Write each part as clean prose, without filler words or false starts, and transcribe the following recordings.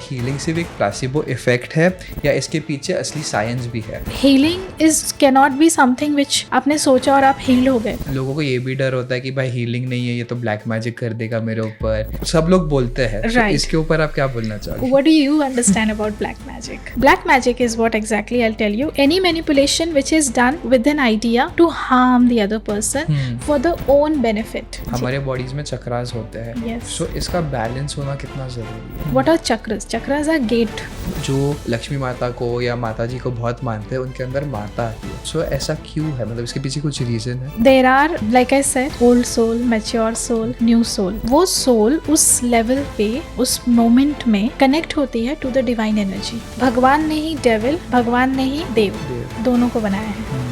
Healing सिर्फ एक placebo effect है या इसके पीछे असली साइंस भी है? Healing is cannot be something which आपने सोचा और आप हील हो गए. लोगों को ये भी डर होता है कि भाई हीलिंग नहीं है, ये तो ब्लैक मैजिक कर देगा मेरे ऊपर, सब लोग बोलते हैं. तो Right. इसके ऊपर आप क्या बोलना चाहोगे? What do you understand about black magic? Black magic is what exactly I'll tell you. Any manipulation which is done with an idea to harm the other person for the own benefit. हमारे bodies में चक्रास होते हैं. Yes. सो इसका balance होना कितना जरूरी है? What are chakras? Chakras are gate. जो लक्ष्मी माता को या माता जी को बहुत मानते हैं, उनके अंदर माता आती है. सो ऐसा क्यों है? मतलब इसके पीछे कुछ रीजन है? There are, like I said, old soul, mature soul, new soul. वो soul उस level पे, उस moment में connect होती है to the divine energy. भगवान ने ही devil, भगवान ने ही देव, दोनों को बनाया है.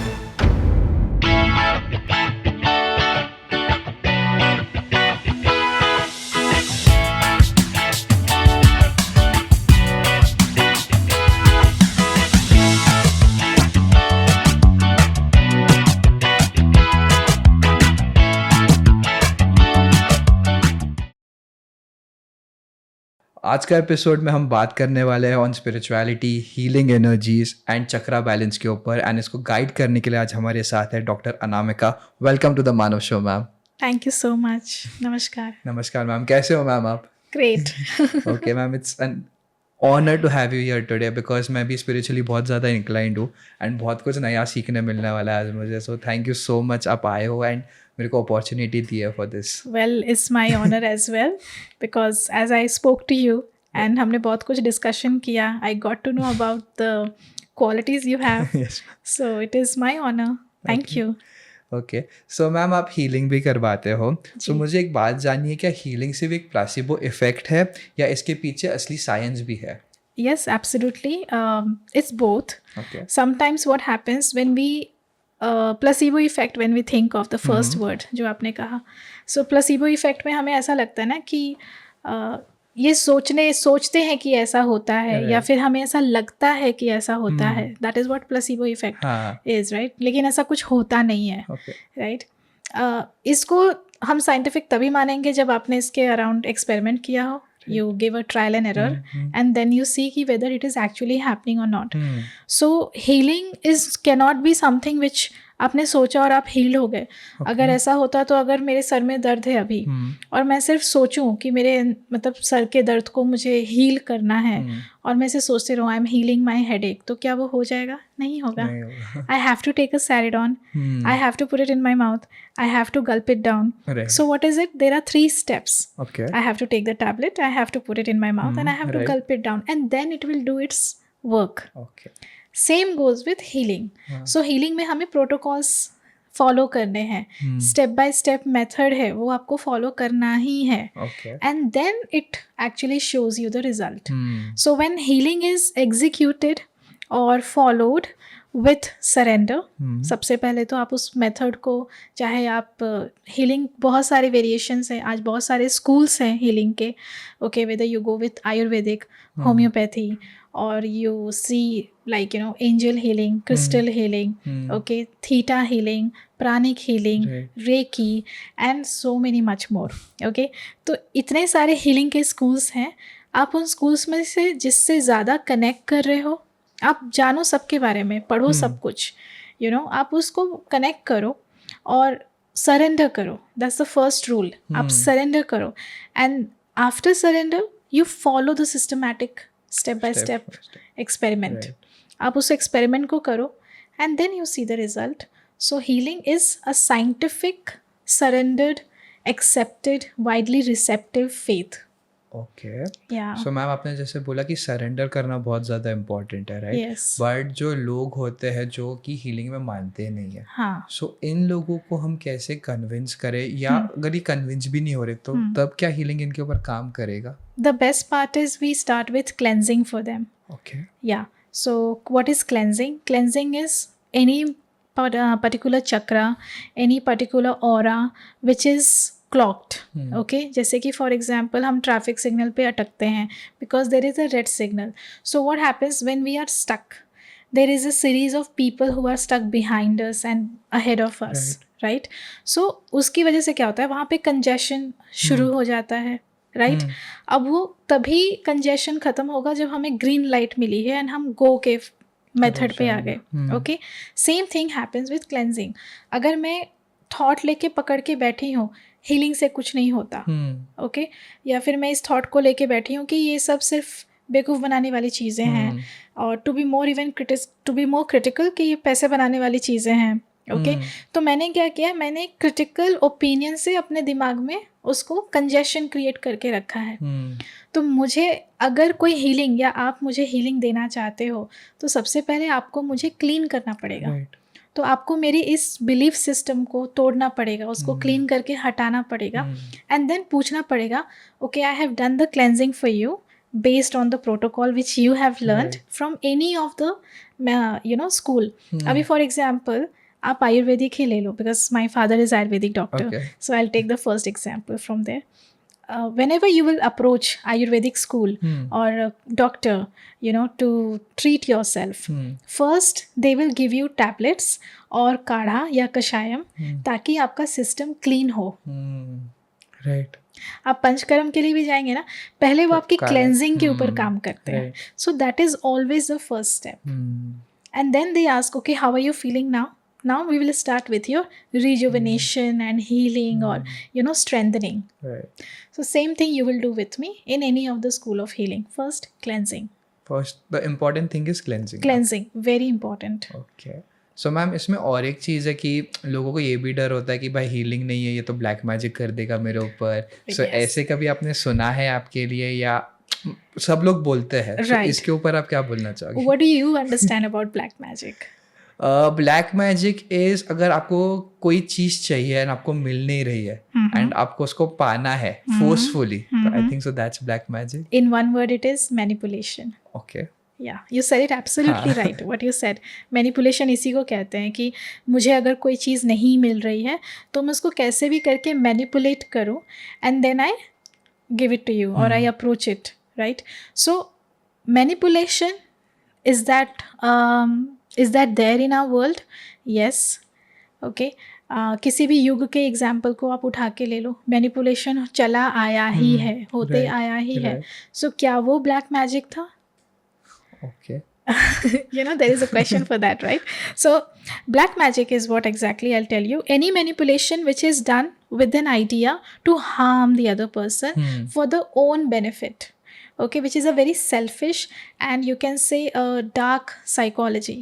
आज का एपिसोड में हम बात करने वाले हैं on spirituality, healing energies and chakra balance के ऊपर. एंड इसको गाइड करने के लिए आज हमारे साथ है doctor Anamika. Welcome to the Manav show ma'am. Thank you so much. नमस्कार. नमस्कार मैम, कैसे हो मैम आप? Great. Okay ma'am, it's an honour to have you here today because मैं भी स्पिरिचुअली बहुत ज़्यादा इंक्लाइंड हूँ एंड बहुत कुछ नया सीखने मिलने वाला है आज मुझे. So thank you so much, आप आए हो एंड मेरे को अपॉर्चुनिटी दी है for this. Well, it's my honor as well because as I spoke to you and हमने बहुत कुछ डिस्कशन किया, I got to know about the qualities you have. Yes. So it is my honor. Thank you. Okay, so ma'am आप healing भी करवाते हो. सो मुझे एक बात जाननी है, क्या हीलिंग सिर्फ एक प्लासिबो इफेक्ट है या इसके पीछे असली साइंस भी है? Yes, absolutely. It's both. Okay. Sometimes what happens when we placebo effect, when we think of the first word जो आपने कहा, so placebo effect में हमें ऐसा लगता है ना कि ये सोचते हैं कि ऐसा होता है या फिर हमें ऐसा लगता है कि ऐसा होता है. That is what placebo effect is, right? लेकिन ऐसा कुछ होता नहीं है, right? इसको हम साइंटिफिक तभी मानेंगे जब आपने इसके अराउंड एक्सपेरिमेंट किया हो. You give a trial and error and then you see ki whether it is actually happening or not. So healing cannot be something which आपने सोचा और आप हील हो गए. अगर ऐसा होता तो अगर मेरे सर में दर्द है अभी और मैं सिर्फ सोचूं कि मेरे मतलब सर के दर्द को मुझे हील करना है और मैं इसे सोचते रहूँ I am healing my headache, तो क्या वो हो जाएगा? नहीं होगा. I have to take a Saridon, I have to put it in my mouth, I have to gulp it down. So what is it? There are 3 steps. I have to take the tablet, I have to put it in my mouth and I have to gulp it down and then it will do its work. Same goes with healing. So healing में हमें protocols follow करने हैं, step by step method है, वो आपको follow करना ही है. And then it actually shows you the result. So when healing is executed or followed with surrender, सबसे पहले तो आप उस मेथड को, चाहे आप हीलिंग बहुत सारे वेरिएशंस हैं, आज बहुत सारे स्कूल्स हैं हीलिंग के. Okay, whether you go with Ayurvedic, homeopathy, और you see like angel healing, crystal healing, okay, theta healing, pranic healing, reiki and so many much more. Okay, तो इतने सारे हीलिंग के स्कूल्स हैं. आप उन स्कूल्स में से जिससे ज़्यादा कनेक्ट कर रहे हो, आप जानो सबके बारे में, पढ़ो सब कुछ, आप उसको कनेक्ट करो और सरेंडर करो. That's the first rule. आप सरेंडर करो and after surrender you follow the systematic step by step experiment. आप उस एक्सपेरिमेंट को करो and then you see the result. So healing is a scientific, surrendered, accepted, widely receptive faith. Okay, so ma'am आपने जैसे बोला कि surrender करना बहुत ज़्यादा इम्पोर्टेंट है, राइट? बट जो लोग होते हैं जो कि हीलिंग में मानते नहीं है, सो इन लोगों को हम कैसे कन्विंस करें, या अगर ये कन्विंस भी नहीं हो रहे तो तब क्या हीलिंग इनके ऊपर काम करेगा? The best part is we start with cleansing for them. Okay, yeah so what is cleansing? Cleansing is any particular chakra, any particular aura which is clogged. Okay, जैसे कि फॉर एग्जाम्पल हम traffic signal पे अटकते हैं because there is a red signal. So what happens when we are stuck, there is a series of people who are stuck behind us and ahead of us, right? सो उसकी वजह से क्या होता है, वहाँ पे कंजेशन शुरू हो जाता है, राइट अब वो तभी कंजेशन खत्म होगा जब हमें ग्रीन लाइट मिली है एंड हम गो के मेथड पे आ गए. Okay, same thing happens with cleansing. अगर मैं थॉट लेके पकड़ के बैठी हूँ हीलिंग से कुछ नहीं होता, ओके, या फिर मैं इस थॉट को लेके बैठी हूँ कि ये सब सिर्फ बेवकूफ़ बनाने वाली चीज़ें हैं, और टू बी मोर क्रिटिकल कि ये पैसे बनाने वाली चीज़ें हैं. ओके, तो मैंने क्या किया, मैंने क्रिटिकल ओपिनियन से अपने दिमाग में उसको कंजेशन क्रिएट करके रखा है. तो मुझे अगर कोई हीलिंग या आप मुझे हीलिंग देना चाहते हो तो सबसे पहले आपको मुझे क्लीन करना पड़ेगा. तो आपको मेरी इस बिलीफ सिस्टम को तोड़ना पड़ेगा, उसको क्लीन करके हटाना पड़ेगा, एंड देन पूछना पड़ेगा, okay I have done the cleansing for you based on the protocol which you have learned from any of the school. Abhi for example आप आयुर्वेदिक ही ले लो, because my father is Ayurvedic doctor. Okay. So I'll take the first example from there. Whenever you will approach Ayurvedic school or a doctor, to treat yourself, first they will give you tablets और काढ़ा या कषायम ताकि आपका system clean हो. Right. आप पंचकर्म के लिए भी जाएंगे ना, पहले वो आपकी क्लेंजिंग के ऊपर काम करते हैं. So that is always the first step. And then they ask, okay how are you feeling now? Now we will start with your rejuvenation and healing or strengthening. Right. So same thing you will do with me in any of the school of healing. First, cleansing. First, the important thing is cleansing. Cleansing, very important. Okay. So ma'am इसमें और एक चीज़ है कि लोगों को ये भी डर होता है कि भाई हीलिंग नहीं है, ये तो ब्लैक मैजिक कर देगा मेरे ऊपर. सो ऐसे कभी आपने सुना है आपके लिए, या सब लोग बोलते हैं? So इसके ऊपर आप क्या बोलना चाहोगे? What do you understand about black magic? Black magic is, अगर आपको कोई चीज चाहिए एंड आपको मिल नहीं रही है एंड आपको उसको पाना है फोर्सफुली, तो I think so that's black magic. In one word it is manipulation. Okay, yeah you said it absolutely right what you said. Manipulation इसी को कहते हैं कि मुझे अगर कोई चीज़ नहीं मिल रही है तो मैं उसको कैसे भी करके मैनिपुलेट करूँ and then I give it to you और I approach it, right. So manipulation is that there in our world? Yes. Okay. किसी भी युग के एग्जाम्पल को आप उठा के ले लो, मैनिपुलेशन चला आया ही है, होते आया ही है. सो क्या वो ब्लैक मैजिक था? Okay. There is a question for that, right? So black magic is what exactly? I'll tell you. Any manipulation which is done with an idea to harm the other person for the own benefit. Okay, which is a very selfish and you can say a dark psychology.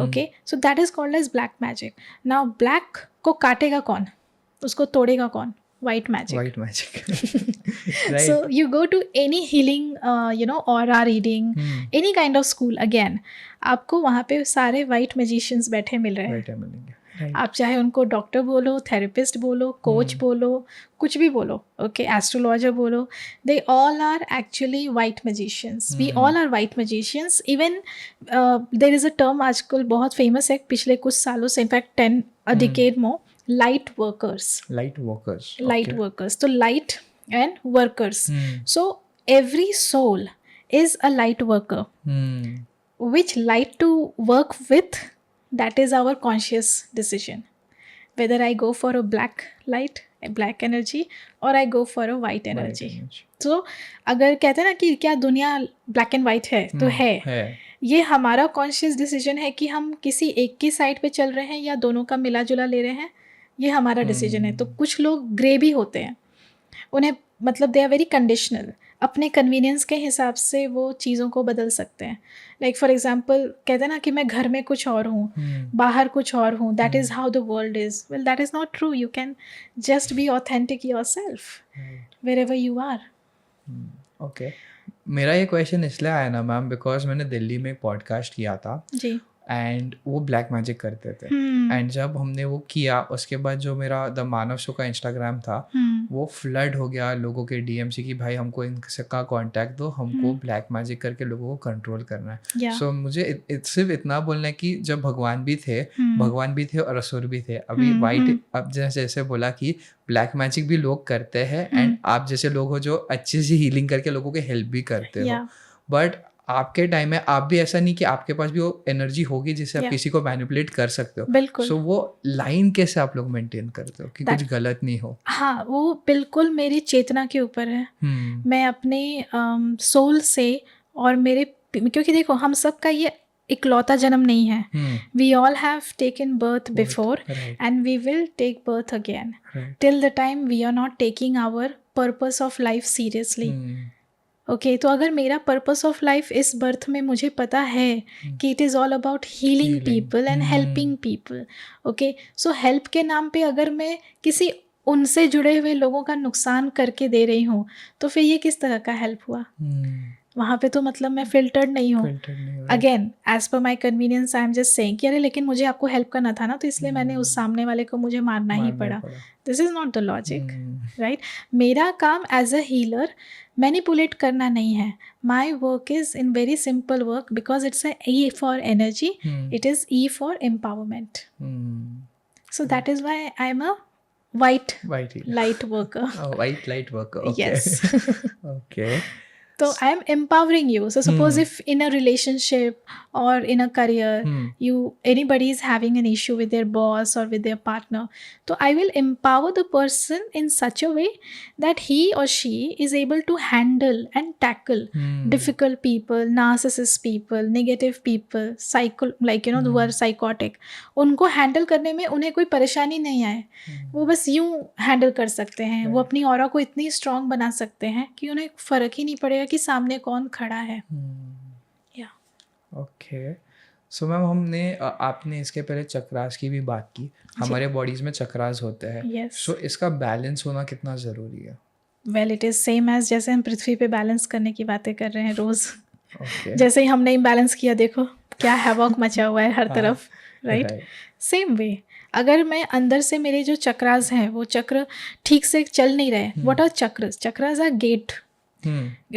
Okay, so that is called as black magic. Now black को काटेगा कौन, उसको तोड़ेगा कौन? White magic. White magic. Right. So you go to any healing aura reading, any kind of school, again आपको वहाँ पे सारे white magicians बैठे मिल रहे हैं. Right. आप चाहे उनको डॉक्टर बोलो, थेरेपिस्ट बोलो, कोच बोलो, कुछ भी बोलो, ओके, एस्ट्रोलॉजर बोलो, they all are actually white magicians. We all are white magicians. Even there is a term आजकल बहुत फेमस है पिछले कुछ सालों से, in fact 10 a decade more, light workers. Light workers. So light and workers. So every soul is a light worker. Which light to work with? That is our conscious decision. Whether I go for a black light, a black energy, or I go for a white energy. So, अगर कहते हैं ना कि क्या दुनिया black and white है, तो है. ये हमारा conscious decision है कि हम किसी एक की साइड पे चल रहे हैं या दोनों का मिला जुला ले रहे हैं. ये हमारा decision है. तो कुछ लोग ग्रे भी होते हैं, उन्हें मतलब they are very conditional. अपने कन्वीनियंस के हिसाब से वो चीज़ों को बदल सकते हैं. लाइक फॉर एग्जाम्पल कहते हैं ना कि मैं घर में कुछ और हूँ, बाहर कुछ और हूँ, that is how the world is. Well that is not true. You can just be authentic yourself wherever you are. Okay, मेरा ये क्वेश्चन इसलिए आया ना मैम, बिकॉज मैंने दिल्ली में एक पॉडकास्ट किया था जी, एंड वो ब्लैक मैजिक करते थे. एंड जब हमने वो किया उसके बाद जो मेरा द मानव शो का इंस्टाग्राम था वो फ्लड हो गया लोगों के डीएम से कि भाई हमको इनसे का कांटेक्ट दो, हमको ब्लैक मैजिक करके लोगों को कंट्रोल करना है. सो मुझे सिर्फ इतना बोलना है कि जब भगवान भी थे और असुर भी थे. अभी वाइट, अब जैसे बोला कि ब्लैक मैजिक भी लोग करते हैं एंड आप जैसे लोग हो जो अच्छी सी हीलिंग करके लोगों के हेल्प भी करते हो, बट आपके टाइम में आप भी ऐसा नहीं कि आपके पास भी वो एनर्जी होगी जिससे आप किसी को मैनिपुलेट कर सकते हो। बिल्कुल। सो वो लाइन कैसे आप लोग मेंटेन करते हो कि कुछ गलत नहीं हो? हाँ, वो बिल्कुल मेरी चेतना के ऊपर है। मैं अपने सोल से और मेरे, क्योंकि देखो हम सबका ये इकलौता जन्म नहीं है. We all have taken birth before, and we will take birth again. Till the time we are not taking our purpose of life seriously. Okay, तो अगर मेरा पर्पस ऑफ लाइफ इस बर्थ में मुझे पता है कि it is all about healing people and helping people, okay, so help के नाम पे अगर मैं किसी उनसे जुड़े हुए लोगों का नुकसान करके दे रही हूँ, तो फिर ये किस तरह का हेल्प हुआ? वहाँ पे तो मतलब मैं फिल्टर्ड नहीं हूँ. Again as per my convenience I am just saying कि अरे लेकिन मुझे आपको हेल्प करना था ना, तो इसलिए मैंने उस सामने वाले को मुझे मारना ही पड़ा. This is not the logic, right? मेरा काम एज अ हीलर मैनिपुलेट करना नहीं है. My work is in very simple work because it's a E for energy, it is E for empowerment. So that is why I am a white light worker. Oh, white light worker. Okay. Yes. Okay. So I am empowering you. So suppose if in a relationship or in a career, anybody is having an issue with their boss or with their partner, so I will empower the person in such a way that he or she is able to handle and tackle difficult people, narcissist people, negative people, who are psychotic. उनको handle करने में उन्हें कोई परेशानी नहीं आए, वो बस यूं हैंडल कर सकते हैं. वो अपनी ऑरा को इतनी स्ट्रांग बना सकते हैं कि उन्हें फ़र्क ही नहीं पड़ेगा कि सामने कौन खड़ा है. या ओके. सो मैम हमने आपने इसके पहले चक्रास की भी बात की. हमारे बॉडीज़ में चक्रास होते हैं. सो इसका बैलेंस होना कितना ज़रूरी है? Well it is same as जैसे हम पृथ्वी पे बैलेंस करने की बातें कर रहे हैं रोज़. जैसे ही हमने इम्बैलेंस किया, देखो क्या हैवॉक मचा हुआ है हर तरफ, राइट? सेम वे अगर मैं अंदर से मेरे जो चक्रास हैं वो चक्र ठीक से चल नहीं रहे. What are chakras? Chakras are gate.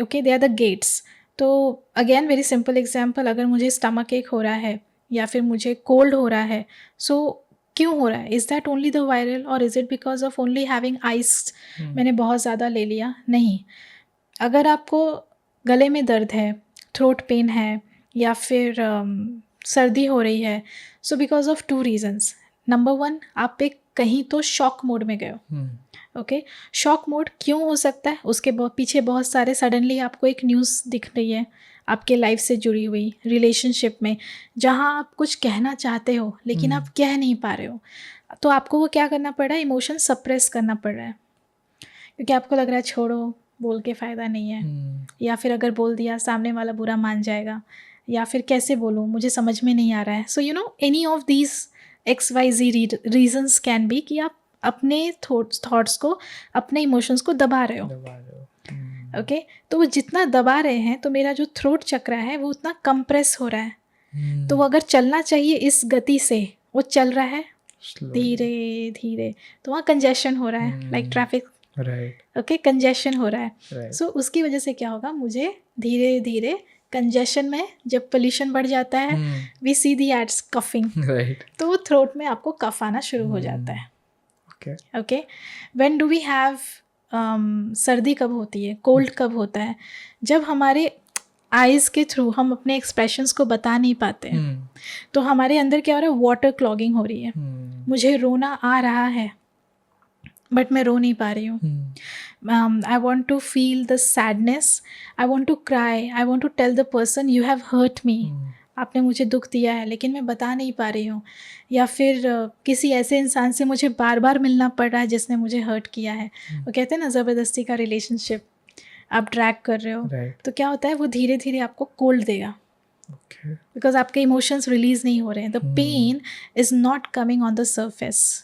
Okay, they are the gates. तो अगेन वेरी सिंपल एग्जांपल, अगर मुझे स्टमक एक हो रहा है या फिर मुझे कोल्ड हो रहा है, सो क्यों हो रहा है? Is that only the viral और is it because of only having ice? मैंने बहुत ज़्यादा ले लिया? नहीं. अगर आपको गले में दर्द है, थ्रोट पेन है या फिर सर्दी हो रही है, so because of 2 reasons. Number 1, आप एक कहीं तो शॉक मोड में गए हो. ओके, शॉक मोड क्यों हो सकता है? उसके पीछे बहुत सारे, सडनली आपको एक न्यूज़ दिख रही है आपके लाइफ से जुड़ी हुई, रिलेशनशिप में, जहाँ आप कुछ कहना चाहते हो लेकिन आप कह नहीं पा रहे हो, तो आपको वो क्या करना पड़ रहा है? इमोशन सप्रेस करना पड़ रहा है, क्योंकि आपको लग रहा है छोड़ो, बोल के फ़ायदा नहीं है, या फिर अगर बोल दिया सामने वाला बुरा मान जाएगा, या फिर कैसे बोलूँ, मुझे समझ में नहीं आ रहा है. So you know any of these XYZ reasons can be कि आप अपने थॉट्स को, अपने इमोशंस को दबा रहे हो. ओके, तो वो जितना दबा रहे हैं, तो मेरा जो थ्रोट चक्रा है वो उतना कंप्रेस हो रहा है. तो वो अगर चलना चाहिए इस गति से, वो चल रहा है धीरे धीरे, तो वहाँ कंजेशन हो रहा है, लाइक ट्रैफिक. ओके, कंजेशन हो रहा है. सो उसकी वजह से क्या होगा? मुझे धीरे धीरे कंजेशन में जब पोल्यूशन बढ़ जाता है, we see the ads coughing, तो वो थ्रोट में आपको कफ आना शुरू हो जाता है. Okay, when do we have सर्दी कब होती है, कोल्ड कब होता है? जब हमारे आइज़ के थ्रू हम अपने एक्सप्रेशंस को बता नहीं पाते हैं. तो हमारे अंदर क्या हो रहा है? वाटर क्लॉगिंग हो रही है. मुझे रोना आ रहा है बट मैं रो नहीं पा रही हूँ. I want to feel the sadness, I want to cry, I want to tell the person you have hurt me, आपने मुझे दुख दिया है लेकिन मैं बता नहीं पा रही हूँ. या फिर किसी ऐसे इंसान से मुझे बार बार मिलना पड़ रहा है जिसने मुझे हर्ट किया है. वो कहते हैं ना, ज़बरदस्ती का रिलेशनशिप आप ड्रैग कर रहे हो, तो क्या होता है? वो धीरे धीरे आपको कोल्ड देगा, बिकॉज आपके इमोशंस रिलीज नहीं हो रहे हैं. The pen is not coming on the surface,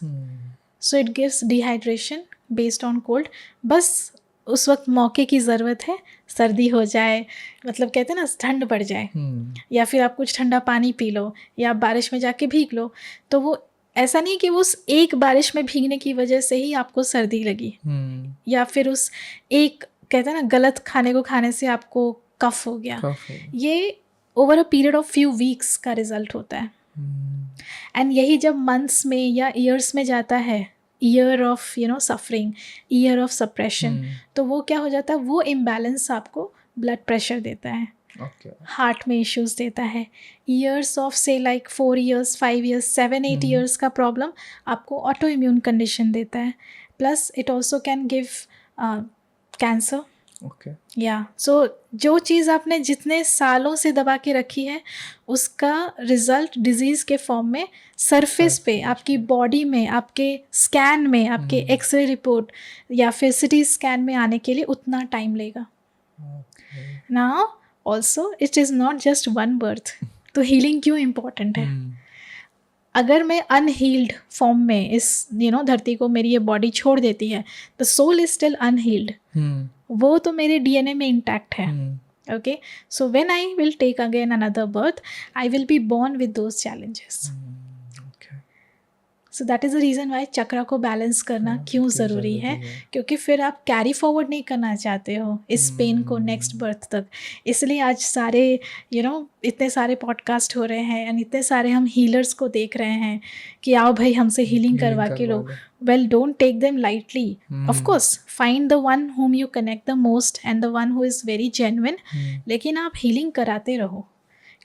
so it gives dehydration based on cold. बस उस वक्त मौके की ज़रूरत है, सर्दी हो जाए, मतलब कहते हैं ना ठंड बढ़ जाए, या फिर आप कुछ ठंडा पानी पी लो, या आप बारिश में जाके भीग लो. तो वो ऐसा नहीं कि वो उस एक बारिश में भीगने की वजह से ही आपको सर्दी लगी, या फिर उस एक कहते हैं ना गलत खाने को खाने से आपको कफ हो गया. ये over a period of few weeks का रिजल्ट होता है. एंड यही जब मंथ्स में या ईयर्स में जाता है, year of suffering, year of suppression, तो वो क्या हो जाता है? वो इम्बैलेंस आपको ब्लड प्रेशर देता है. हार्ट में इश्यूज देता है, ईयर्स ऑफ से लाइक 4 years 5 years 7 8 years का प्रॉब्लम आपको ऑटो इम्यून कंडीशन देता है, plus it also can give cancer. या सो जो चीज़ आपने जितने सालों से दबा के रखी है उसका रिजल्ट डिजीज़ के फॉर्म में सरफेस पे आपकी बॉडी में, आपके स्कैन में, आपके एक्सरे रिपोर्ट या फिर सिटी स्कैन में आने के लिए उतना टाइम लेगा। Now also it is not just one birth. तो हीलिंग क्यों इम्पोर्टेंट है? अगर मैं अनहील्ड फॉर्म में इस धरती को मेरी ये बॉडी छोड़ देती है, the soul is still unhealed, वो तो मेरे डीएनए में इंटैक्ट है। Okay, so when I will take again another birth, I will be born with those challenges. So that is the reason why chakra को बैलेंस करना क्यों ज़रूरी है, क्योंकि फिर आप कैरी फॉरवर्ड नहीं करना चाहते हो इस पेन को नेक्स्ट बर्थ तक। इसलिए आज सारे इतने सारे पॉडकास्ट हो रहे हैं एंड इतने सारे हम हीलर्स को देख रहे हैं कि आओ भाई हमसे हीलिंग करवा के लो। Well, don't take them lightly. Of course find the one whom you connect the most and the one who is very genuine, लेकिन आप हीलिंग कराते रहो,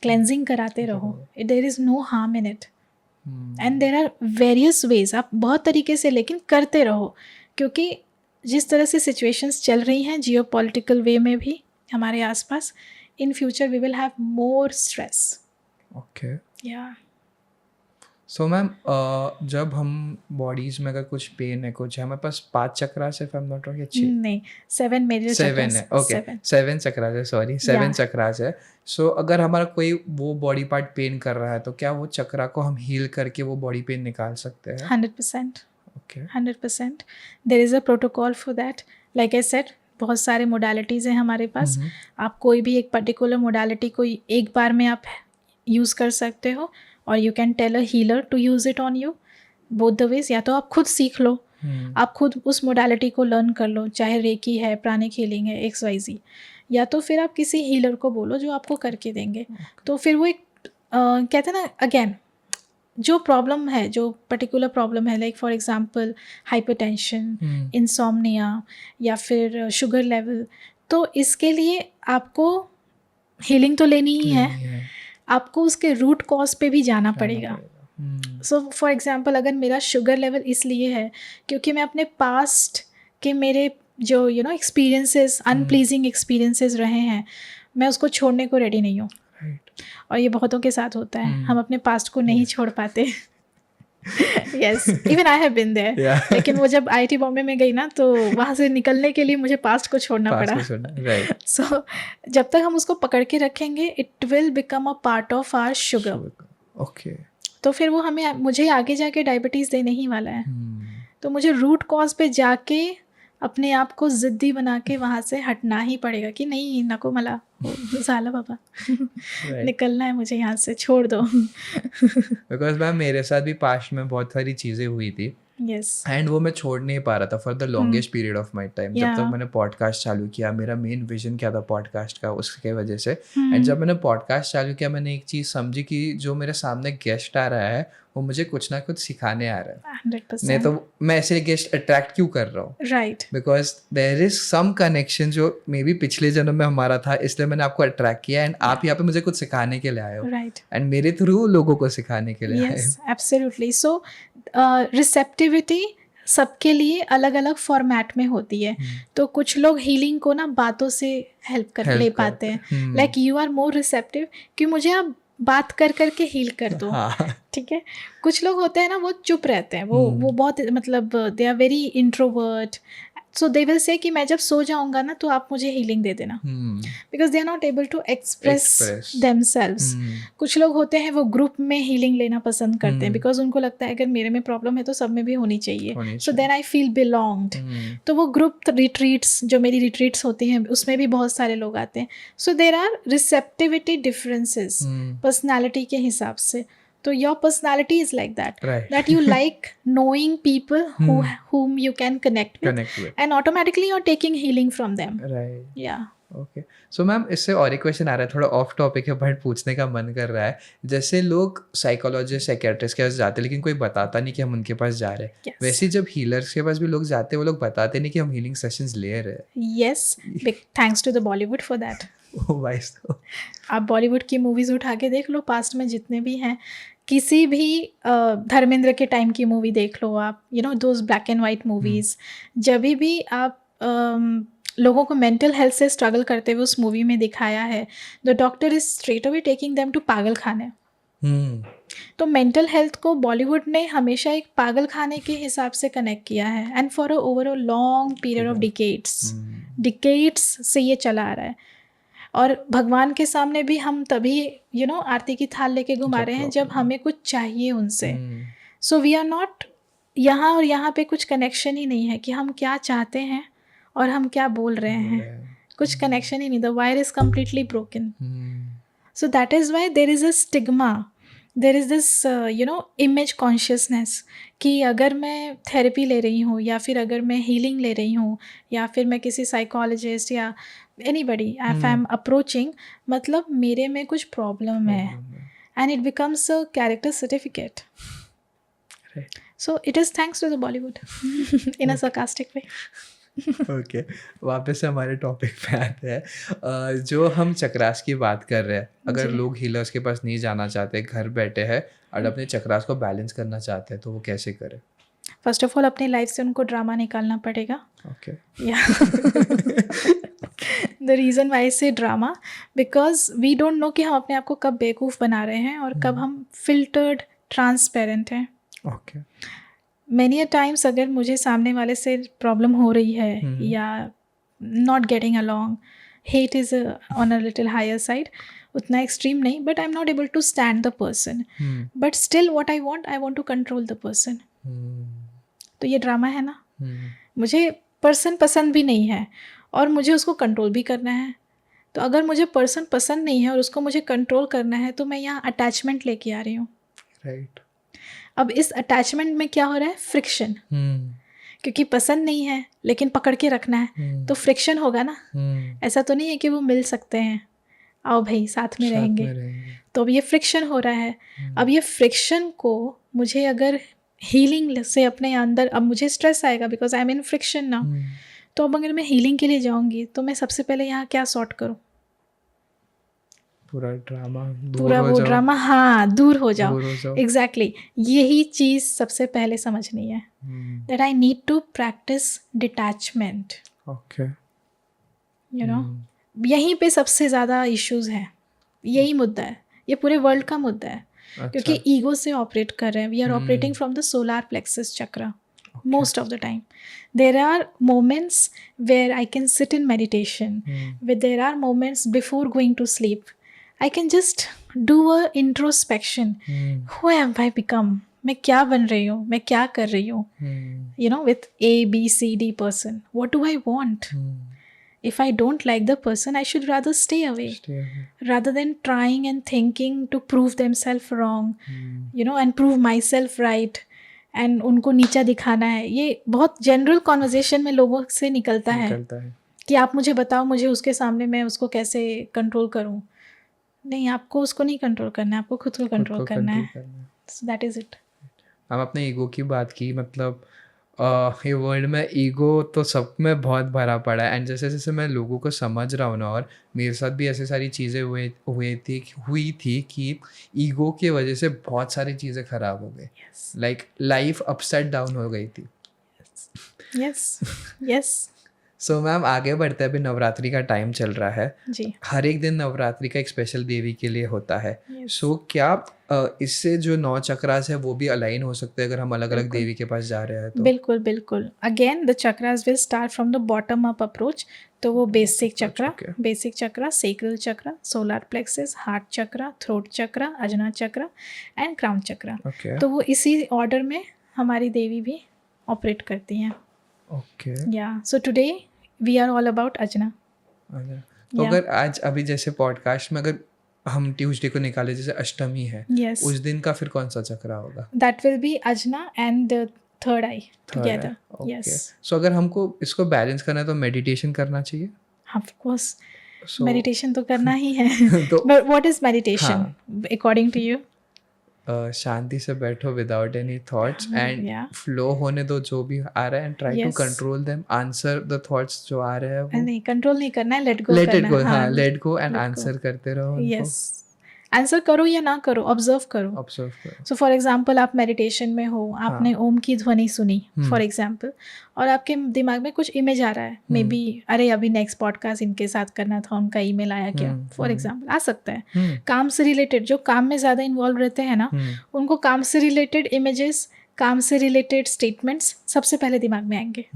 क्लेंजिंग कराते रहो, there is no harm in it. And there are various ways, आप बहुत तरीके से लेकिन करते रहो, क्योंकि जिस तरह से सिचुएशंस चल रही हैं जियो पॉलिटिकल वे में भी हमारे आसपास, in future we will have more stress. Okay, yeah so ma'am जब हम बॉडीज में अगर कुछ पेन है, कुछ है, हमारे पास 5 चक्रास है, if I'm not wrong, नहीं 7 मेजर चक्रास है। ओके, 7 चक्रास है, सॉरी 7 चक्रास है। सो अगर हमारा कोई वो बॉडी पार्ट पेन कर रहा है तो क्या वो चक्रा को हम हील करके वो बॉडी पेन निकाल सकते हैं? 100%। Okay, 100%। There is a protocol for that. Like I said, बहुत सारे मोडालिटीज़ हैं हमारे पास। आप कोई भी एक पर्टिकुलर मोडालिटी को एक बार में आप यूज़ कर सकते हो, और you can tell a healer to use it on you, both the ways. या तो आप खुद सीख लो, आप खुद उस मोडालिटी को लर्न कर लो, चाहे रेकी है, प्राणिक हीलिंग है, XYZ, या तो फिर आप किसी हीलर को बोलो जो आपको करके देंगे। तो फिर वो एक कहते हैं ना, अगेन जो प्रॉब्लम है, जो पर्टिकुलर प्रॉब्लम है, like for example hypertension, insomnia या फिर शुगर लेवल, तो इसके लिए आपको हीलिंग तो लेनी ही है, आपको उसके रूट कॉज पे भी जाना पड़ेगा। सो फॉर एग्जांपल, अगर मेरा शुगर लेवल इसलिए है क्योंकि मैं अपने पास्ट के मेरे जो एक्सपीरियंसेस, अनप्लीजिंग एक्सपीरियंसेस रहे हैं, मैं उसको छोड़ने को रेडी नहीं हूँ। और ये बहुतों के साथ होता है, हम अपने पास्ट को नहीं छोड़ पाते। Yes, even I have been there. लेकिन वो जब IIT बॉम्बे में गई ना, तो वहाँ से निकलने के लिए मुझे पास्ट को छोड़ना पड़ा। सो जब तक हम उसको पकड़ के रखेंगे, it will become a part of our sugar. Okay, तो फिर वो मुझे आगे जाके डायबिटीज़ देने ही वाला है। तो मुझे रूट कॉज पे जाके अपने आप को ज़िद्दी बना के वहाँ से हटना ही पड़ेगा कि नहीं, नको मला साला बाबा, निकलना है मुझे यहाँ से, छोड़ दो। बिकॉज मैम मेरे साथ भी पास्ट में बहुत सारी चीज़ें हुई थी, एंड वो मैं छोड़ नहीं पा रहा था for the longest period of my time. जब तक मैंने पॉडकास्ट चालू किया, मेरा मेन विजन क्या था पॉडकास्ट का, उसके वजह से। एंड जब मैंने पॉडकास्ट चालू किया, मैंने एक चीज़ समझी कि जो मेरे सामने गेस्ट आ रहा है वो मुझे कुछ ना कुछ सिखाने आ रहा है। 100%। नहीं तो मैं ऐसे गेस्ट अट्रैक्ट क्यों कर रहा हूँ? Right, because there is some connection जो मे बी पिछले जन्म में हमारा था, इसलिए मैंने आपको अट्रैक्ट किया, एंड आप यहाँ पे मुझे कुछ सिखाने के लिए आए हो। राइट, एंड मेरे थ्रू लोगों को सिखाने के लिए आए हो। Yes, absolutely. सो रिसेप्टिविटी सबके लिए अलग अलग फॉर्मेट में होती है। तो कुछ लोग हीलिंग को ना बातों से हेल्प ले पाते हैं, like you are more receptive कि मुझे आप बात कर करके हील कर दो। ठीक है। कुछ लोग होते हैं ना, वो चुप रहते हैं, वो बहुत मतलब they are very introvert, so they will say कि मैं जब सो जाऊंगा ना तो आप मुझे हीलिंग दे देना, because they are not able to express themselves. कुछ लोग होते हैं वो ग्रुप में हीलिंग लेना पसंद करते हैं, बिकॉज उनको लगता है अगर मेरे में प्रॉब्लम है तो सब में भी होनी चाहिए, so then I feel belonged. तो वो ग्रुप रिट्रीट्स, जो मेरी रिट्रीट्स होती हैं, उसमें भी बहुत सारे लोग आते हैं। So there are receptivity differences personality के हिसाब से। So your personality is like that, right. that you like knowing people whom you can connect with, and automatically you're taking healing from them. Right. Yeah. Okay, so ma'am इससे और एक question आ रहा है, थोड़ा of topic है but पूछने का मन कर रहा है। जैसे लोग साइकोलॉजिस्ट साइकियाट्रिस्ट के पास जाते हैं लेकिन कोई बताता नहीं कि हम उनके पास जा रहे हैं, Yes. वैसे ही जब हीलर्स के पास भी लोग जाते हैं वो लोग बताते नहीं कि हम हीलिंग सेशंस ले रहे हैं। Yes, big thanks to the Bollywood for that. Why so? आप बॉलीवुड की मूवीज़ उठा के देख लो, पास्ट में जितने भी हैं, किसी भी धर्मेंद्र के टाइम की मूवी देख लो आप, you know those black and white movies, जब भी आप लोगों को मेंटल हेल्थ से स्ट्रगल करते हुए उस मूवी में दिखाया है, the doctor is straight away taking them to पागल खाने। तो मेंटल हेल्थ को बॉलीवुड ने हमेशा एक पागल खाने के हिसाब से कनेक्ट किया है, and for over a long period of decades से ये चला आ रहा है। और भगवान के सामने भी हम तभी आरती की थाल लेके घुमा रहे हैं जब हमें कुछ चाहिए उनसे। सो वी आर नॉट, यहाँ और यहाँ पे कुछ कनेक्शन ही नहीं है कि हम क्या चाहते हैं और हम क्या बोल रहे हैं, कुछ कनेक्शन ही नहीं। The wire is completely broken. So that is why there is a stigma, there is this image consciousness कि अगर मैं थेरेपी ले रही हूँ या फिर अगर मैं हीलिंग ले रही हूँ या फिर मैं किसी साइकोलॉजिस्ट या anybody if I am approaching, मतलब मेरे में कुछ प्रॉब्लम है, and it becomes a character certificate. So it is thanks to the Bollywood in a sarcastic way. Okay, वापस से हमारे टॉपिक पे आते हैं। जो हम चक्रास की बात कर रहे हैं, अगर लोग हीलर्स के पास नहीं जाना चाहते, घर बैठे हैं और अपने चक्रास को बैलेंस करना चाहते हैं, तो वो कैसे करें? फर्स्ट ऑफ ऑल अपनी लाइफ से उनको ड्रामा निकालना पड़ेगा। Okay, the reason why say drama, because we don't know कि हम अपने आप को कब बेवकूफ़ बना रहे हैं और कब हम फिल्टर्ड ट्रांसपेरेंट हैं। ओके, मैनी अ टाइम्स अगर मुझे सामने वाले से प्रॉब्लम हो रही है या not getting along, hate is on a little higher side, उतना एक्सट्रीम नहीं, but I am not able to stand the person, but still what I want to control the person. तो ये ड्रामा है ना। मुझे पर्सन पसंद भी नहीं है और मुझे उसको कंट्रोल भी करना है। तो अगर मुझे पर्सन पसंद नहीं है और उसको मुझे कंट्रोल करना है, तो मैं यहाँ अटैचमेंट लेके आ रही हूँ। राइट। अब इस अटैचमेंट में क्या हो रहा है? फ्रिक्शन। क्योंकि पसंद नहीं है लेकिन पकड़ के रखना है, तो फ्रिक्शन होगा ना। ऐसा तो नहीं है कि वो मिल सकते हैं, आओ भाई साथ में रहेंगे। तो अब ये फ्रिक्शन हो रहा है। अब ये फ्रिक्शन को मुझे अगर हीलिंग से अपने अंदर, अब मुझे स्ट्रेस आएगा because I am in friction now. तो अब अगर मैं हीलिंग के लिए जाऊंगी तो मैं सबसे पहले यहाँ क्या सॉर्ट करूँ? पूरा ड्रामा, पूरा वो ड्रामा, हाँ, दूर हो जाओ। एग्जैक्टली, यही चीज़ सबसे पहले समझनी है, that I need to practice detachment. Okay, you know, यहीं पे सबसे ज़्यादा इश्यूज हैं, यही मुद्दा है, ये पूरे वर्ल्ड का मुद्दा है। क्योंकि ईगो से ऑपरेट कर रहे हैं, we are operating from the solar plexus chakra most of the time. There are moments where I can sit in meditation, where there are moments before going to sleep I can just do a introspection. Who am I become? मैं क्या बन रही हूँ, मैं क्या कर रही हूँ, you know, with A, B, C, D person. What do I want? If I don't like the person, I should rather stay away. Rather than trying and thinking to prove themselves wrong, you know, and prove myself right. And उनको नीचा दिखाना है। ये बहुत general conversation में लोगों से निकलता है कि आप मुझे बताओ, मुझे उसके सामने मैं उसको कैसे कंट्रोल करूँ। नहीं, आपको उसको नहीं कंट्रोल करना है, आपको खुद को कंट्रोल करना है। सो दैट इज़ इट। हम अपने ईगो की बात की, मतलब ये वर्ल्ड में ईगो तो सब में बहुत भरा पड़ा है। एंड जैसे जैसे मैं लोगों को समझ रहा हूँ ना, और मेरे साथ भी ऐसी सारी चीज़ें हुई थी कि ईगो की वजह से बहुत सारी चीज़ें ख़राब हो गई। लाइक लाइफ अपसाइड डाउन हो गई थी। यस। सो मैम आगे बढ़ते हैं, अभी नवरात्रि का टाइम चल रहा है जी। हर एक दिन नवरात्रि का एक स्पेशल देवी के लिए होता है। सो क्या इससे जो 9 चक्रास है वो भी अलाइन हो सकते हैं अगर हम अलग अलग देवी के पास जा रहे हैं तो? बिल्कुल। Again the chakras will start from the bottom up approach. तो वो basic chakra, sacral chakra, solar plexus, heart chakra, throat chakra, Ajna chakra and crown chakra. तो वो इसी ऑर्डर में हमारी देवी भी ऑपरेट करती हैं। So today we are all about Ajna. तो अगर आज अभी जैसे पॉडकास्ट में अगर हम ट्यूसडे को निकाले, जैसे अष्टमी है, उस दिन का फिर कौन सा चक्रा होगा? That will be Ajna and the third eye together. Yes. So अगर हमको इसको बैलेंस करना है तो मेडिटेशन करना चाहिए? ऑफ कोर्स मेडिटेशन तो करना ही है. But what is meditation according to you? शांति से बैठो without any thoughts and flow होने दो जो भी आ रहा है, and try to control them, answer the thoughts जो आ रहे हैं वो नहीं कंट्रोल नहीं करना है, let go let go and answer करते रहो. यस, आंसर करो या ना करो, ऑब्जर्व करो. सो फॉर एग्जाम्पल आप मेडिटेशन में हो, आपने ओम की ध्वनि सुनी फॉर एग्जाम्पल, और आपके दिमाग में कुछ इमेज आ रहा है, मे बी अरे अभी नेक्स्ट पॉडकास्ट इनके साथ करना था, उनका ईमेल आया क्या, फॉर एग्जाम्पल आ सकता है. काम से रिलेटेड, जो काम में ज़्यादा इन्वॉल्व रहते हैं ना, उनको काम से रिलेटेड इमेजेस, काम से रिलेटेड स्टेटमेंट्स सबसे पहले दिमाग में आएंगे.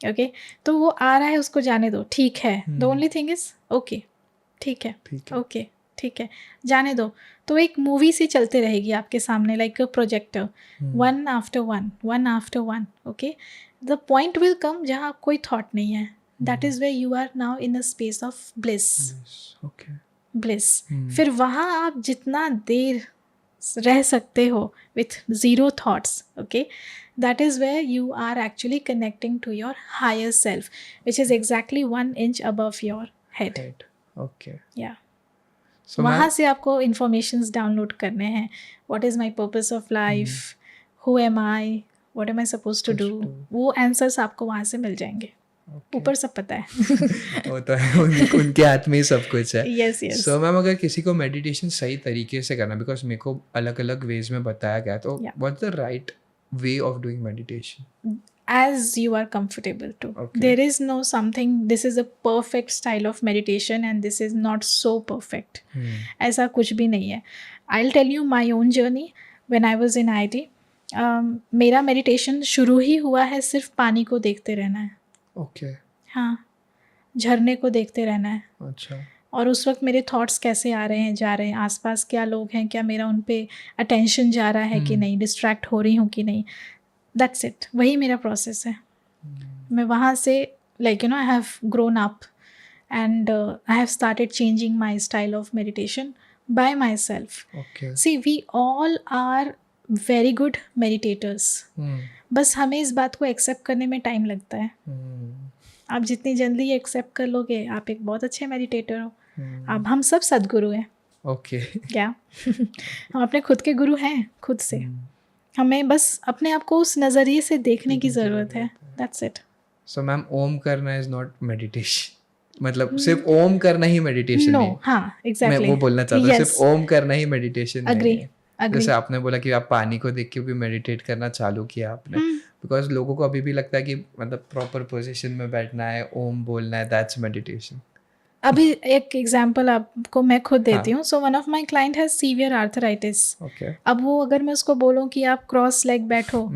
ओके, तो वो आ रहा है, उसको जाने दो, ठीक है. The only thing is okay, ठीक है, ओके, ठीक है, जाने दो. तो एक मूवी सी चलते रहेगी आपके सामने, like a projector, one after one. Okay, the point will come जहाँ कोई थॉट नहीं है. That is way you are now in a space of bliss. Bliss. फिर वहाँ आप जितना देर रह सकते हो with zero thoughts, okay, that is where you are actually connecting to your higher self, which is exactly 1 inch above your head. Okay. Yeah. So वहाँ से आपको informations download करने हैं. What is my purpose of life? Who am I? What am I supposed to do? वो answers आपको वहाँ से मिल जाएंगे. ऊपर सब पता है. वो तो है, उनके हाथ में ही सब कुछ है. Yes, yes. So मैम, अगर किसी को मेडिटेशन सही तरीके से करना, बिकॉज मेरे को अलग अलग वेज में बताया गया, तो what's the right way of doing meditation? As you are comfortable to. Okay. There is no something, this is a perfect style of meditation and this is not so perfect. ऐसा कुछ भी नहीं है. I'll tell you my own journey when I was in IIT. मेरा meditation शुरू ही हुआ है सिर्फ पानी को देखते रहना है. Okay. हाँ, झरने को देखते रहना है. अच्छा. और उस वक्त मेरे थॉट्स कैसे आ रहे हैं, जा रहे हैं, आसपास क्या लोग हैं, क्या मेरा उन पे अटेंशन जा रहा है कि नहीं, डिस्ट्रैक्ट हो रही हूँ कि नहीं. That's it. वही मेरा प्रोसेस है. मैं वहाँ से like you know I have grown up and I have started changing my style of meditation by myself. See we all are very good meditators. बस हमें इस बात को एक्सेप्ट करने में टाइम लगता है. आप जितनी जल्दी एक्सेप्ट कर लोगे, आप एक बहुत अच्छे मेडिटेटर हो. अब हम सब सदगुरु हैं. ओके. क्या हम अपने खुद के गुरु हैं खुद से. हमें बस अपने आप को उस नज़रिए से देखने की ज़रूरत है. That's it. सो मैम, ओम करना इज नॉट मेडिटेशन, मतलब सिर्फ ओम करना ही मेडिटेशन नहीं. हाँ, एग्जैक्टली. मैं वो बोलना चाहता हूँ, सिर्फ ओम करना ही मेडिटेशन नहीं है. Agree. जैसे आपने बोला कि आप पानी को देख के भी मेडिटेट करना चालू किया आपने, बिकॉज लोगों को अभी भी लगता है कि मतलब प्रॉपर पोजीशन में बैठना है, ओम बोलना है, दैट्स मेडिटेशन. अभी एक एग्जांपल आपको मैं खुद देती हूँ. So one of my client has severe arthritis. अब वो अगर मैं उसको बोलूँ कि आप क्रॉस लेग बैठो,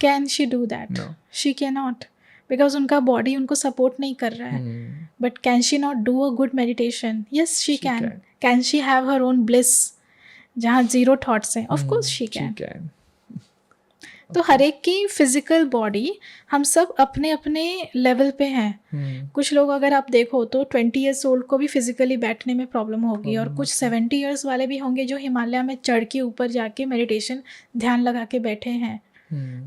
can she do that? She can not, because उनका बॉडी उनको सपोर्ट नहीं कर रहा है. But can she not do a good meditation? Yes she can. Can she have her own bliss जहाँ जीरो थॉट्स हैं? Of course she can. तो हर एक की फिजिकल बॉडी, हम सब अपने अपने लेवल पे हैं. कुछ लोग अगर आप देखो तो 20 ईयर्स ओल्ड को भी फिजिकली बैठने में प्रॉब्लम होगी, और कुछ 70 ईयर्स वाले भी होंगे जो हिमालय में चढ़ के ऊपर जाके मेडिटेशन ध्यान लगा के बैठे हैं.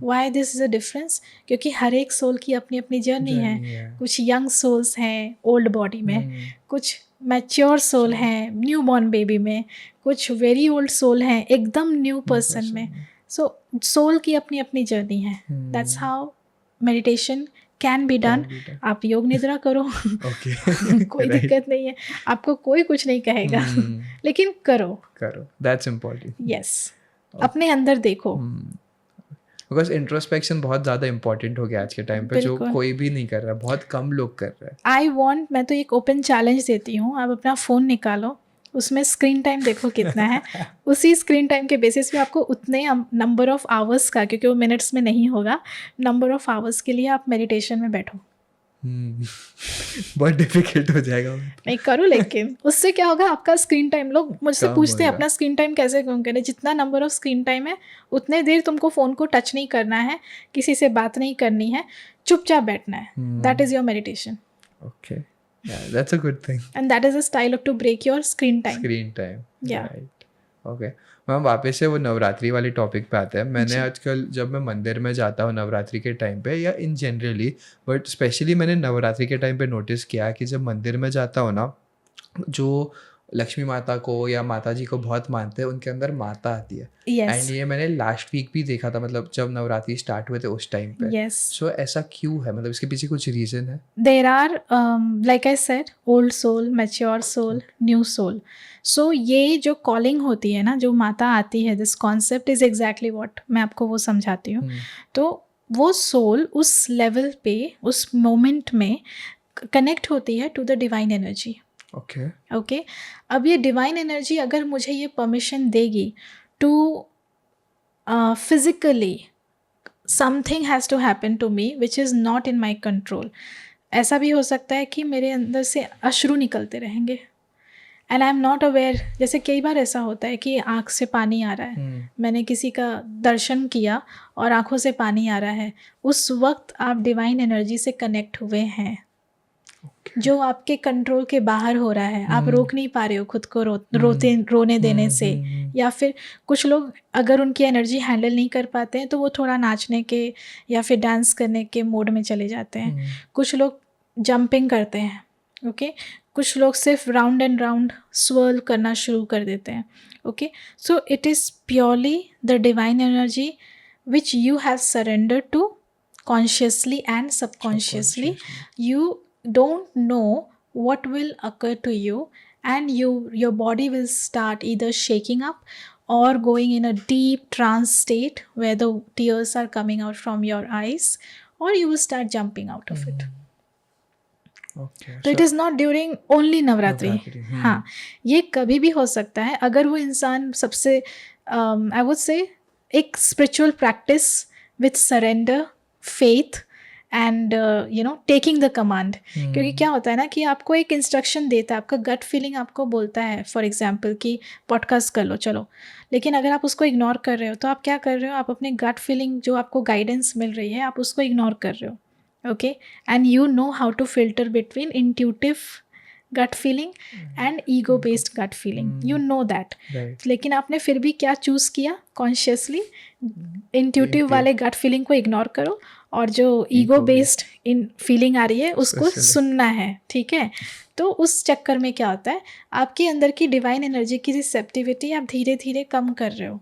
Why this is a difference? क्योंकि हर एक सोल की अपनी अपनी जर्नी है. कुछ यंग सोल्स हैं ओल्ड बॉडी में, कुछ मैच्योर सोल हैं न्यू बॉर्न बेबी में, कुछ वेरी ओल्ड सोल हैं एकदम न्यू पर्सन में. सो सोल की अपनी अपनी जर्नी है. That's how meditation can be done. आप योग निद्रा करो, कोई दिक्कत नहीं है, आपको कोई कुछ नहीं कहेगा, लेकिन करो. That's important. यस, अपने अंदर देखो. बिकॉज इंट्रोस्पेक्शन बहुत ज़्यादा इंपॉर्टेंट हो गया आज के टाइम पे, जो कोई भी नहीं कर रहा, बहुत कम लोग कर रहे हैं. मैं तो एक ओपन चैलेंज देती हूँ. आप अपना फ़ोन निकालो, उसमें स्क्रीन टाइम देखो कितना है. उसी स्क्रीन टाइम के बेसिस पे आपको उतने नंबर ऑफ आवर्स का, क्योंकि वो मिनट्स में नहीं होगा, नंबर ऑफ आवर्स के लिए आप मेडिटेशन में बैठो. बहुत डिफिकल्ट हो जाएगा. नहीं करो, लेकिन उससे क्या होगा, आपका स्क्रीन टाइम, लोग मुझसे पूछते हैं अपना स्क्रीन टाइम कैसे कम करें. जितना नंबर ऑफ स्क्रीन टाइम है उतने देर तुमको फ़ोन को टच नहीं करना है, किसी से बात नहीं करनी है, चुपचाप बैठना है. That is your meditation. Okay. Yeah, that's a good thing. And that is a style to break your screen time. Yeah. Right. Okay ma'am, वापस से वो नवरात्रि वाले टॉपिक पे आते हैं। मैंने आजकल जब मैं मंदिर में जाता हूँ नवरात्रि के टाइम पे या इन जनरली, बट स्पेशली मैंने नवरात्रि के टाइम पे नोटिस किया कि जब मंदिर में जाता हूँ ना, जो लक्ष्मी माता को या माता जी को बहुत मानते हैं, उनके अंदर माता आती है। एंड ये मैंने लास्ट वीक भी देखा था, मतलब जब नवरात्रि स्टार्ट हुए थे उस टाइम पे। सो ऐसा क्यों है, मतलब इसके पीछे कुछ रीज़न है? There are like I said, old soul, mature soul, new soul. So ये जो कॉलिंग होती है ना, जो माता आती है, this concept is exactly what मैं आपको वो समझाती हूँ। तो वो सोल उस लेवल पे, उस मोमेंट में कनेक्ट होती है to the divine energy. Okay अब ये डिवाइन एनर्जी अगर मुझे ये परमिशन देगी to physically something has to happen to me which is not in my control. ऐसा भी हो सकता है कि मेरे अंदर से अश्रु निकलते रहेंगे and I am not aware. जैसे कई बार ऐसा होता है कि आँख से पानी आ रहा है, मैंने किसी का दर्शन किया और आँखों से पानी आ रहा है, उस वक्त आप डिवाइन एनर्जी से कनेक्ट हुए हैं। जो आपके कंट्रोल के बाहर हो रहा है, आप रोक नहीं पा रहे हो खुद को रोने देने से, या फिर कुछ लोग अगर उनकी एनर्जी हैंडल नहीं कर पाते हैं तो वो थोड़ा नाचने के या फिर डांस करने के मोड में चले जाते हैं। कुछ लोग जंपिंग करते हैं, ओके कुछ लोग सिर्फ राउंड एंड राउंड स्वर्ल करना शुरू कर देते हैं। Okay so it is purely the divine energy which you have surrender to consciously and subconsciously. You don't know what will occur to you, and your body will start either shaking up or going in a deep trance state where the tears are coming out from your eyes, or you will start jumping out of it. तो it is not during only Navratri. हाँ, ये कभी भी हो सकता है अगर वो इंसान सबसे आई वुड से एक spiritual practice with surrender, faith and taking the command. क्योंकि क्या होता है ना कि आपको एक इंस्ट्रक्शन देता है, आपका गट फीलिंग आपको बोलता है फॉर एग्जांपल कि पॉडकास्ट कर लो, चलो, लेकिन अगर आप उसको इग्नोर कर रहे हो तो आप क्या कर रहे हो, आप अपने गट फीलिंग जो आपको गाइडेंस मिल रही है आप उसको इग्नोर कर रहे हो। okay and you know how to filter between intuitive gut feeling and ego based gut feeling, you know that, लेकिन आपने फिर भी क्या चूज़ किया, कॉन्शियसली इंट्यूटिव वाले गट फीलिंग को इग्नोर करो और जो ईगो बेस्ड इन फीलिंग आ रही है उसको सुनना है। ठीक है, तो उस चक्कर में क्या होता है, आपके अंदर की डिवाइन एनर्जी की रिसेप्टिविटी आप धीरे धीरे कम कर रहे हो,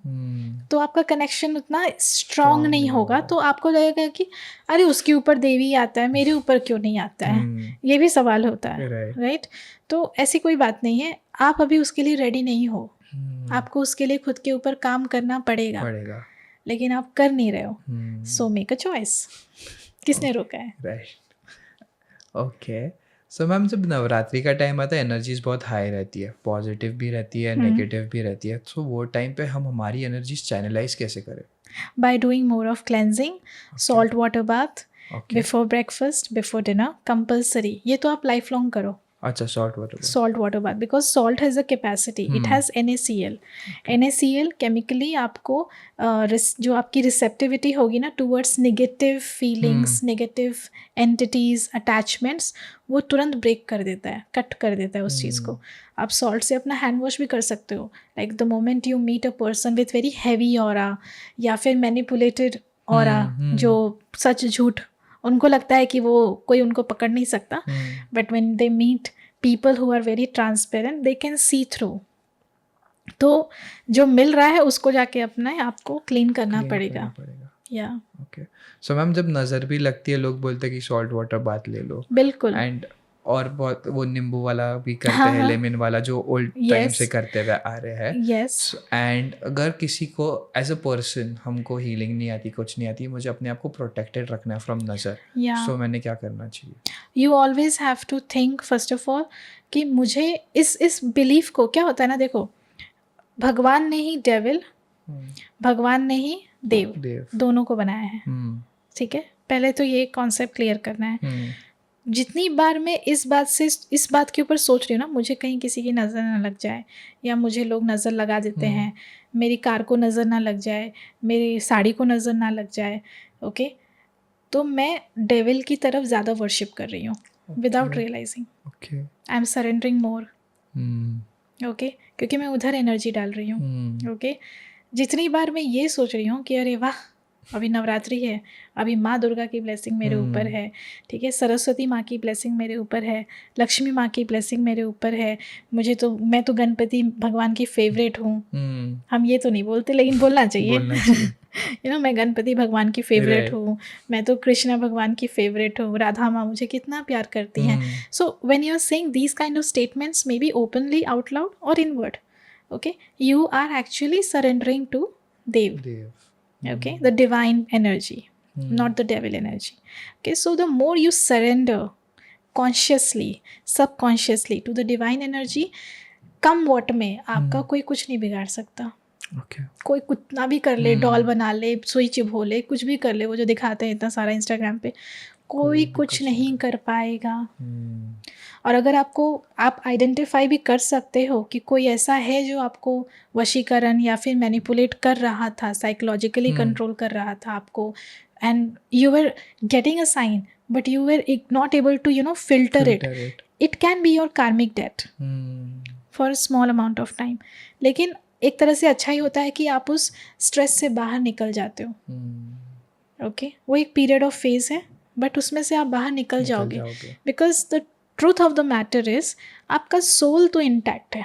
तो आपका कनेक्शन उतना स्ट्रांग नहीं होगा। तो आपको लगेगा कि अरे उसके ऊपर देवी आता है, मेरे ऊपर क्यों नहीं आता है, ये भी सवाल होता है, राइट? तो ऐसी कोई बात नहीं है, आप अभी उसके लिए रेडी नहीं हो, आपको उसके लिए खुद के ऊपर काम करना पड़ेगा, लेकिन आप कर नहीं रहे हो। So make a choice. किसने रोका है? राइट। ओके सो मैम, जब नवरात्रि का टाइम आता है एनर्जीज बहुत हाई रहती है, पॉजिटिव भी रहती है, नेगेटिव भी रहती है, तो वो टाइम पे हम हमारी एनर्जीज चैनलाइज कैसे करें? By doing more of cleansing, salt water bath before breakfast, before dinner, compulsory. ये तो आप लाइफ लॉन्ग करो। अच्छा, salt water bath, because salt has a capacity, it has NaCl। NaCl chemically आपको जो आपकी रिसेप्टिविटी होगी ना towards negative feelings, negative entities, attachments, वो तुरंत ब्रेक कर देता है, कट कर देता है उस चीज़ को। आप सॉल्ट से अपना हैंड वॉश भी कर सकते हो, like the moment you meet a person with very heavy aura या फिर मैनिपुलेटेड ऑरा, जो सच झूठ उनको लगता है कि वो कोई उनको पकड़ नहीं सकता, but when they meet people who are very transparent they can see through. तो जो मिल रहा है उसको जाके अपना आपको क्लीन करना पड़ेगा। या ओके सो मैम, जब नज़र भी लगती है लोग बोलते हैं कि सॉल्ट वाटर बात ले लो। बिल्कुल। एंड और बहुत वो नींबू वाला भी करते हैं, लेमन वाला जो ओल्ड टाइम से करते हुए आ रहे हैं। यस। एंड अगर किसी को एज अ पर्सन, हमको हीलिंग नहीं आती, कुछ नहीं आती, मुझे अपने आप को प्रोटेक्टेड रखना है फ्रॉम नज़र, सो मैंने क्या करना चाहिए? You always have to think first of all कि मुझे इस बिलीफ को, क्या होता है ना, देखो, भगवान ने ही डेविल, भगवान ने ही देव दोनों को बनाया है। ठीक है, पहले तो ये कॉन्सेप्ट क्लियर करना है। जितनी बार मैं इस बात के ऊपर सोच रही हूँ ना, मुझे कहीं किसी की नज़र ना लग जाए, या मुझे लोग नज़र लगा देते हैं, मेरी कार को नज़र ना लग जाए, मेरी साड़ी को नज़र ना लग जाए, ओके, तो मैं डेविल की तरफ ज़्यादा वर्शिप कर रही हूँ without realising. I am surrendering more. Okay, क्योंकि मैं उधर एनर्जी डाल रही हूँ। ओके, जितनी बार मैं ये सोच रही हूँ कि अरे वाह अभी नवरात्रि है, अभी माँ दुर्गा की ब्लेसिंग मेरे ऊपर है, ठीक है, सरस्वती माँ की ब्लेसिंग मेरे ऊपर है, लक्ष्मी माँ की ब्लेसिंग मेरे ऊपर है, मैं तो गणपति भगवान की फेवरेट हूँ। हम ये तो नहीं बोलते लेकिन बोलना चाहिए। मैं गणपति भगवान की फेवरेट हूँ, मैं तो कृष्णा भगवान की फेवरेट हूँ, राधा माँ मुझे कितना प्यार करती हैं। So when you are saying these kind of statements, maybe openly, out loud और inward, okay, you are actually surrendering to Dev. Okay, the divine energy, not the devil energy. Okay, so the more you surrender consciously, subconsciously to the divine energy, come what में आपका कोई कुछ नहीं बिगाड़ सकता। कोई कितना भी कर ले, डॉल बना ले, सुई चिभो ले, कुछ भी कर ले, वो जो दिखाते हैं इतना सारा इंस्टाग्राम पे, कोई कुछ नहीं कर पाएगा। और अगर आप आइडेंटिफाई भी कर सकते हो कि कोई ऐसा है जो आपको वशीकरण या फिर मैनिपुलेट कर रहा था, साइकोलॉजिकली कंट्रोल कर रहा था आपको, and you were getting a sign but you were not able to filter it can be your karmic debt for a small amount of time. लेकिन एक तरह से अच्छा ही होता है कि आप उस स्ट्रेस से बाहर निकल जाते हो। ओके, वो एक पीरियड ऑफ फेज है, बट उसमें से आप बाहर निकल जाओगे, because the truth of the matter is आपका सोल तो इंटैक्ट है,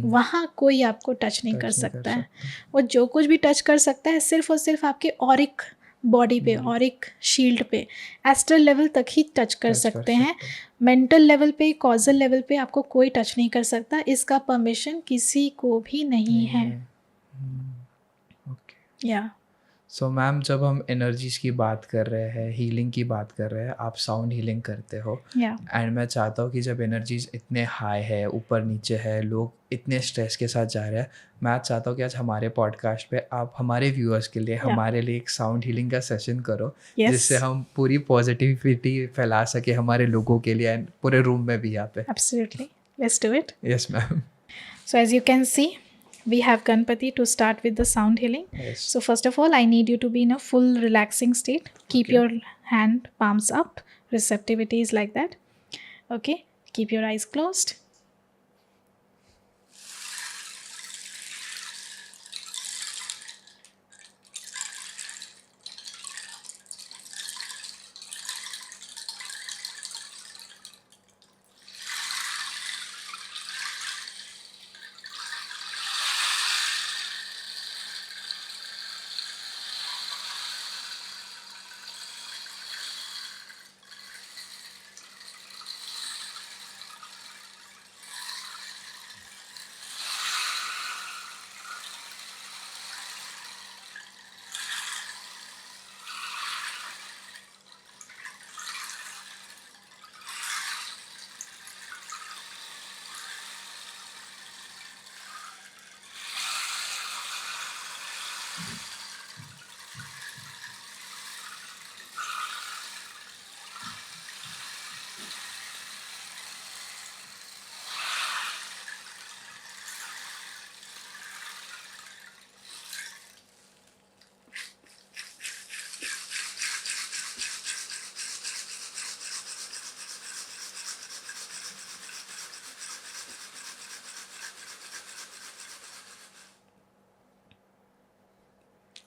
वहाँ कोई आपको टच नहीं कर सकता है। वो जो कुछ भी टच कर सकता है सिर्फ और सिर्फ आपके ऑरिक बॉडी पे, ऑरिक शील्ड पे, एस्ट्रल लेवल तक ही टच कर सकते हैं। मेंटल लेवल पे, कॉजल लेवल पे आपको कोई टच नहीं कर सकता, इसका परमिशन किसी को भी नहीं है। या सो मैम, जब हम एनर्जीज की बात कर रहे हैं, हीलिंग की बात कर रहे हैं, आप साउंड हीलिंग करते हो, एंड मैं चाहता हूँ कि जब एनर्जीज इतने हाई है, ऊपर नीचे है, लोग इतने स्ट्रेस के साथ जा रहे हैं, मैं चाहता हूँ कि आज हमारे पॉडकास्ट पे आप हमारे व्यूअर्स के लिए, हमारे लिए एक साउंड हीलिंग का सेशन करो, जिससे हम पूरी पॉजिटिविटी फैला सके हमारे लोगों के लिए, एंड पूरे रूम में भी यहाँ पे। Absolutely, let's do it. Yes ma'am. So as you can see, we have Ganpati to start with the sound healing. Yes. So first of all, I need you to be in a full relaxing state. Keep your hand palms up. Receptivity is like that. Okay. Keep your eyes closed.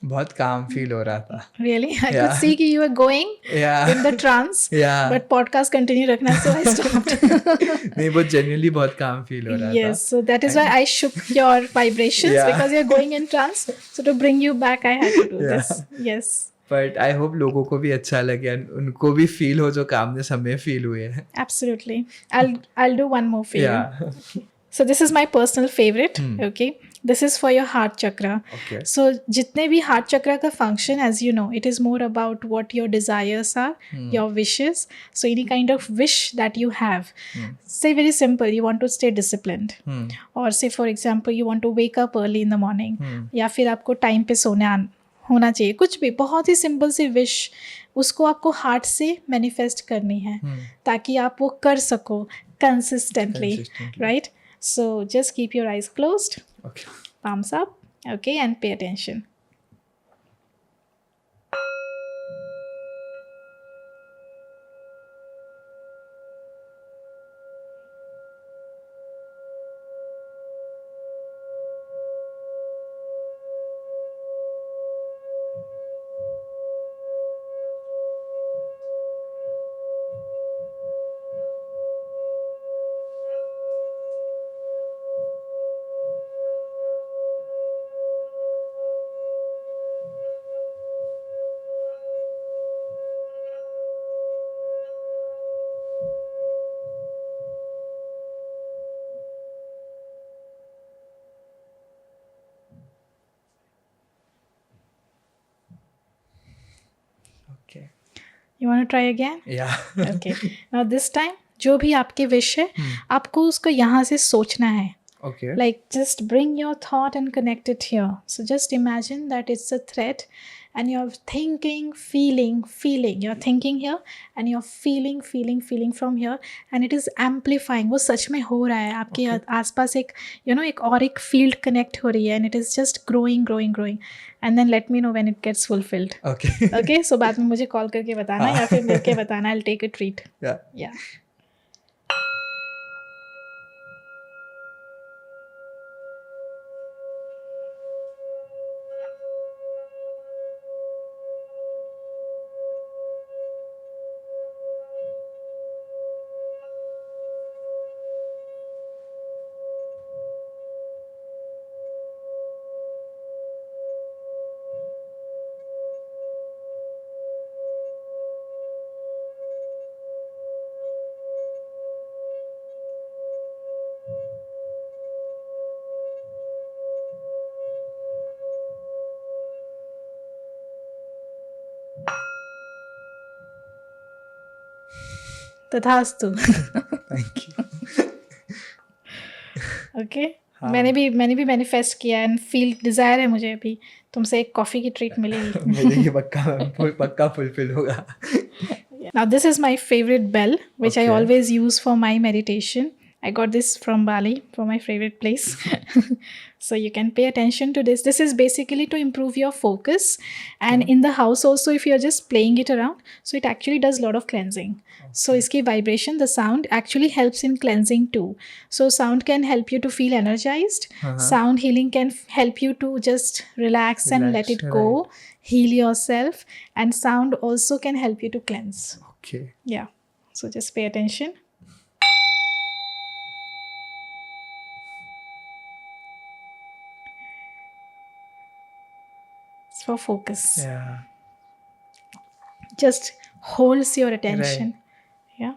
बहुत काम feel हो रहा था। Really? I could see कि you were going in the trance, but podcast continue रखना, so I stopped. नहीं, बहुत genuinely बहुत काम फील हो रहा था। Yes, so that is why I shook your vibrations, because you're going in trance. So to bring you back, I had to do this. Yes. But I hope लोगों को भी अच्छा लगे and उनको भी फील हो जो काम ने समय फील हुए हैं। Absolutely. I'll do one more for you. Okay. So this is my personal favorite. Okay. This is for your heart chakra. Okay. So जितने भी heart chakra का function, as you know, it is more about what your desires are, your wishes. So any kind of wish that you have, say very simple, you want to stay disciplined, or say for example you want to wake up early in the morning, या फिर आपको time पे सोने होना चाहिए, कुछ भी बहुत ही सिंपल सी विश, उसको आपको हार्ट से मैनिफेस्ट करनी है ताकि आप वो कर सको consistently, right? So just keep your eyes closed. Okay. Palms up. Okay, and pay attention. You want to try again? Yeah. Okay. Now this time, जो भी आपके विश है, आपको उसको यहाँ से सोचना है. Okay. Like just bring your thought and connect it here. So just imagine that it's a thread and you're thinking, feeling. You're thinking here and you're feeling from here and it is amplifying. वो सच में हो रहा है आपके आसपास एक एक और एक field connect हो रही है and it is just growing and then let me know when it gets fulfilled. Okay. So बाद में मुझे call करके बताना या फिर मिलके बताना. I'll take a treat. Yeah. तथास्तु. Thank you. Okay. मैंने भी मैनिफेस्ट किया एंड फील डिजायर है मुझे अभी तुमसे एक कॉफी की ट्रीट मिलेगी. पक्का फुलफिल होगा. Now this is my favorite bell which I always use for my meditation. I got this from Bali, from my favorite place. So you can pay attention to this. This is basically to improve your focus. And in the house also, if you're just playing it around, so it actually does a lot of cleansing. So iski vibration, the sound actually helps in cleansing too. So sound can help you to feel energized. Sound healing can help you to just relax and let it go, heal yourself. And sound also can help you to cleanse. Okay. Yeah. So just pay attention. For focus. Yeah. Just holds your attention. Right. Yeah.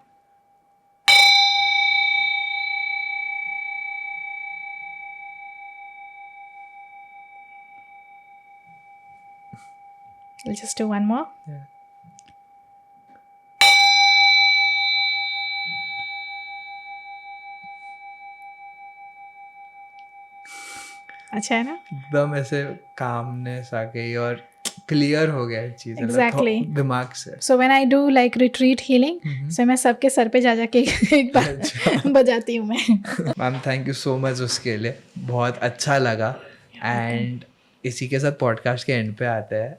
We'll just do one more. Yeah. अच्छा है ना? एकदम ऐसे calmness आ गई और clear हो गया चीज़. Exactly. दिमाग से. So when I do like retreat healing, so मैं सबके सर पे जा के एक बार बजाती हूँ मैं. Ma'am thank you so much उसके लिए, बहुत अच्छा लगा. एंड इसी के साथ पॉडकास्ट के एंड पे आते हैं.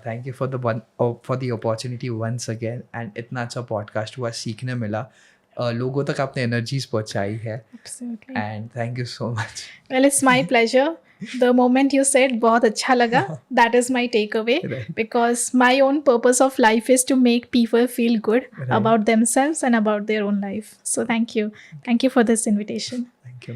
Thank you for the opportunity once again. And इतना अच्छा पॉडकास्ट हुआ, सीखने मिला, लोगों तक आपने एनर्जीज पहुंचाई है. And thank you so much. Well it's my pleasure. The moment you said बहुत अच्छा लगा, that is my takeaway. Right. Because my own purpose of life is to make people feel good about themselves and about their own life. So thank you for this invitation. Thank you.